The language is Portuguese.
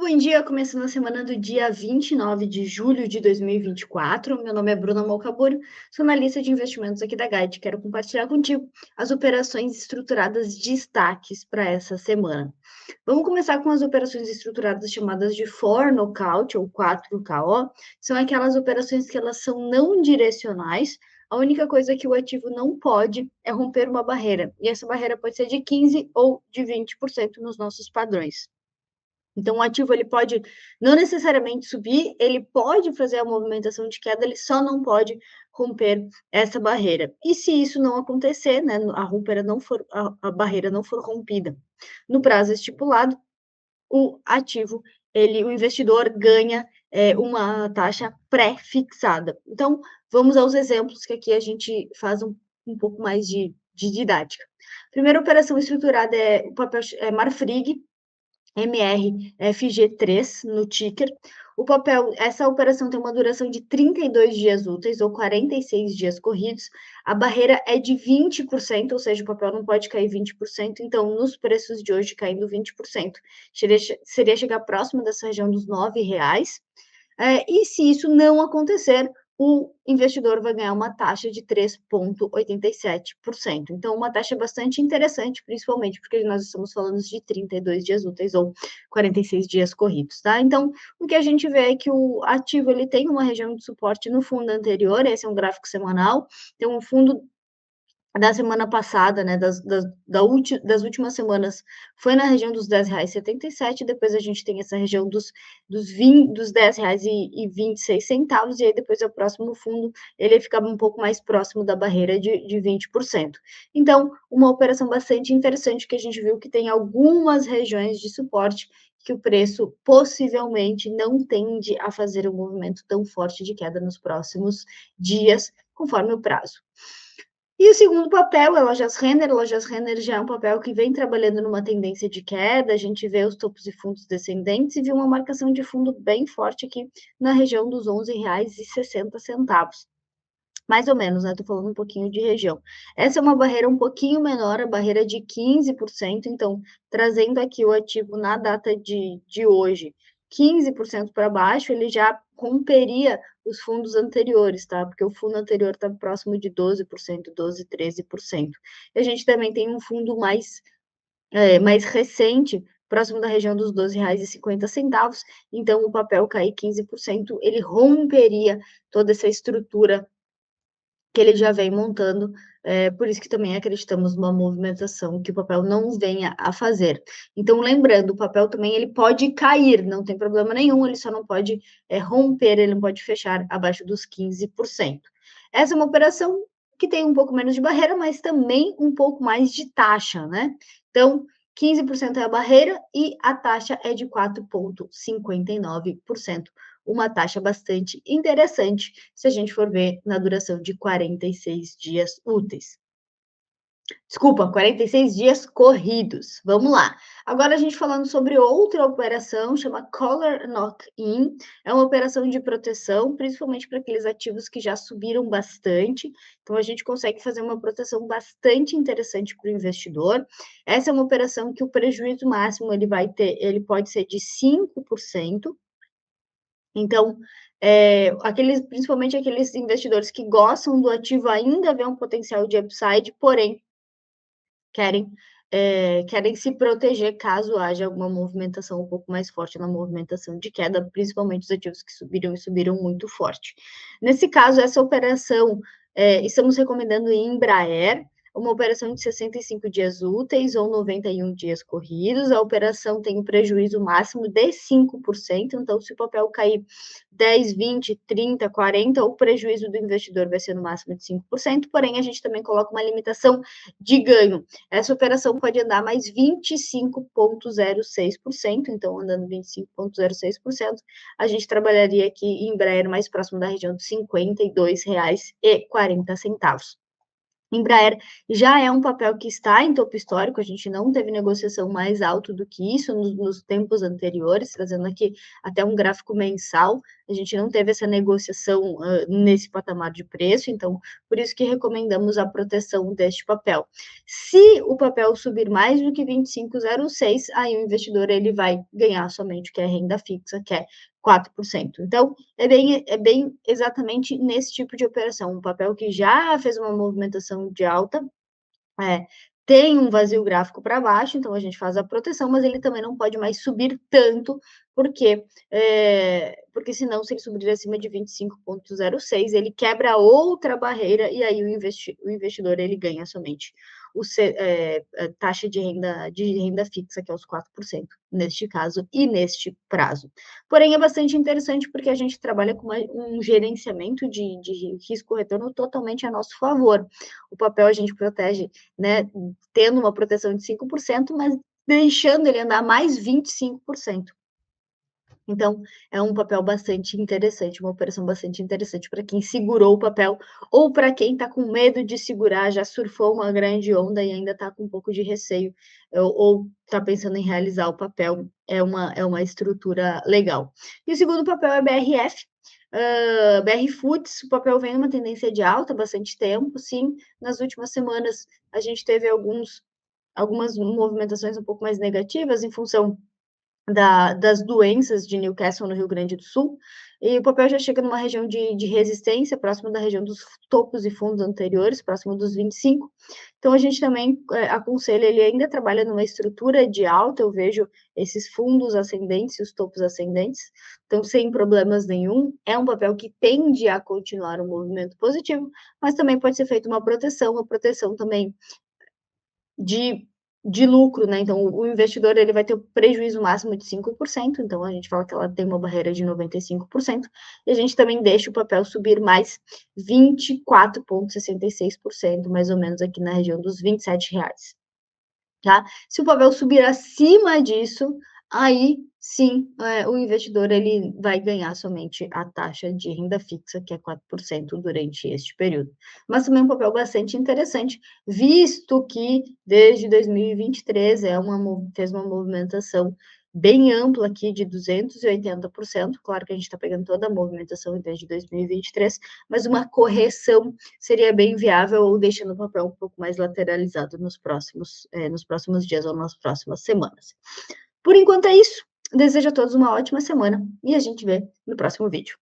bom dia, começando a semana do dia 29 de julho de 2024. Meu nome é Bruna Malcabur, sou analista de investimentos aqui da Guide. Quero compartilhar contigo as operações estruturadas destaques para essa semana. Vamos começar com as operações estruturadas chamadas de 4 Knockout ou 4KO. São aquelas operações que elas são não direcionais. A única coisa que o ativo não pode é romper uma barreira. E essa barreira pode ser de 15% ou de 20% nos nossos padrões. Então, o ativo ele pode não necessariamente subir, ele pode fazer a movimentação de queda, ele só não pode romper essa barreira. E se isso não acontecer, né, a barreira não for rompida no prazo estipulado, o ativo, o investidor ganha uma taxa pré-fixada. Então, vamos aos exemplos que aqui a gente faz um pouco mais de didática. Primeira operação estruturada é o papel Marfrig, MRFG3 no ticker. Essa operação tem uma duração de 32 dias úteis ou 46 dias corridos. A barreira é de 20%, ou seja, o papel não pode cair 20%, então nos preços de hoje caindo 20%, seria chegar próximo dessa região dos R$ 9. E se isso não acontecer, o investidor vai ganhar uma taxa de 3,87%. Então, uma taxa bastante interessante, principalmente porque nós estamos falando de 32 dias úteis ou 46 dias corridos, tá? Então, o que a gente vê é que o ativo ele tem uma região de suporte no fundo anterior, esse é um gráfico semanal, então o fundo da semana passada, né, das últimas semanas, foi na região dos R$ 10,77, depois a gente tem essa região dos R$ 10,26, e aí depois o próximo fundo, ele ficava um pouco mais próximo da barreira de 20%. Então, uma operação bastante interessante, que a gente viu que tem algumas regiões de suporte, que o preço possivelmente não tende a fazer um movimento tão forte de queda nos próximos dias, conforme o prazo. E o segundo papel é Lojas Renner. Lojas Renner já é um papel que vem trabalhando numa tendência de queda, a gente vê os topos e fundos descendentes e viu uma marcação de fundo bem forte aqui na região dos R$ 11,60. Mais ou menos, né? Tô falando um pouquinho de região. Essa é uma barreira um pouquinho menor, a barreira de 15%, então, trazendo aqui o ativo na data de hoje, 15% para baixo, ele já romperia os fundos anteriores, tá? Porque o fundo anterior está próximo de 12%, 12, 13%. E a gente também tem um fundo mais recente, próximo da região dos R$ 12,50, então o papel cair 15%, ele romperia toda essa estrutura que ele já vem montando, por isso que também acreditamos numa movimentação que o papel não venha a fazer. Então, lembrando, o papel também ele pode cair, não tem problema nenhum, ele só não pode romper, ele não pode fechar abaixo dos 15%. Essa é uma operação que tem um pouco menos de barreira, mas também um pouco mais de taxa, né? Então, 15% é a barreira e a taxa é de 4,59%, uma taxa bastante interessante se a gente for ver na duração de 46 dias úteis. Desculpa, 46 dias corridos. Vamos lá. Agora a gente falando sobre outra operação, chama Collar Knock-in. É uma operação de proteção, principalmente para aqueles ativos que já subiram bastante. Então a gente consegue fazer uma proteção bastante interessante para o investidor. Essa é uma operação que o prejuízo máximo ele pode ser de 5%. Então, principalmente aqueles investidores que gostam do ativo ainda vê um potencial de upside, porém querem, querem se proteger caso haja alguma movimentação um pouco mais forte na movimentação de queda, principalmente os ativos que subiram e subiram muito forte. Nesse caso, essa operação, estamos recomendando em Embraer, uma operação de 65 dias úteis ou 91 dias corridos. A operação tem um prejuízo máximo de 5%, então se o papel cair 10, 20, 30, 40, o prejuízo do investidor vai ser no máximo de 5%, porém a gente também coloca uma limitação de ganho. Essa operação pode andar mais 25,06%, então andando 25,06%, a gente trabalharia aqui em Embraer mais próximo da região de R$ 52,40. Embraer já é um papel que está em topo histórico, a gente não teve negociação mais alto do que isso nos tempos anteriores, trazendo aqui até um gráfico mensal, a gente não teve essa negociação nesse patamar de preço, então por isso que recomendamos a proteção deste papel. Se o papel subir mais do que 25,06, aí o investidor ele vai ganhar somente o que é renda fixa, que é 4%. Então, é bem exatamente nesse tipo de operação, um papel que já fez uma movimentação de alta, é, tem um vazio gráfico para baixo, então a gente faz a proteção, mas ele também não pode mais subir tanto, porque porque senão, se ele subir acima de 25,06, ele quebra outra barreira e aí o investidor ele ganha somente a taxa de renda fixa, que é os 4%, neste caso e neste prazo. Porém, é bastante interessante porque a gente trabalha com um gerenciamento de risco-retorno totalmente a nosso favor. O papel a gente protege, né, tendo uma proteção de 5%, mas deixando ele andar mais 25%. Então, é um papel bastante interessante, uma operação bastante interessante para quem segurou o papel ou para quem está com medo de segurar, já surfou uma grande onda e ainda está com um pouco de receio, ou está pensando em realizar o papel, é uma estrutura legal. E o segundo papel é BRF, BR Foods, o papel vem numa tendência de alta há bastante tempo, sim. Nas últimas semanas, a gente teve algumas movimentações um pouco mais negativas em função das doenças de Newcastle no Rio Grande do Sul, e o papel já chega numa região de resistência, próximo da região dos topos e fundos anteriores, próximo dos 25. Então, a gente também aconselha, ele ainda trabalha numa estrutura de alta, eu vejo esses fundos ascendentes e os topos ascendentes, então, sem problemas nenhum, é um papel que tende a continuar um movimento positivo, mas também pode ser feita uma proteção também de, de lucro, né? Então, o investidor ele vai ter o prejuízo máximo de 5%, então a gente fala que ela tem uma barreira de 95%, e a gente também deixa o papel subir mais 24,66%, mais ou menos aqui na região dos R$ 27. Tá? Se o papel subir acima disso, aí sim, o investidor ele vai ganhar somente a taxa de renda fixa, que é 4% durante este período. Mas também é um papel bastante interessante, visto que desde 2023 fez uma movimentação bem ampla aqui de 280%. Claro que a gente está pegando toda a movimentação desde 2023, mas uma correção seria bem viável, ou deixando o papel um pouco mais lateralizado nos próximos dias ou nas próximas semanas. Por enquanto é isso. Desejo a todos uma ótima semana e a gente vê no próximo vídeo.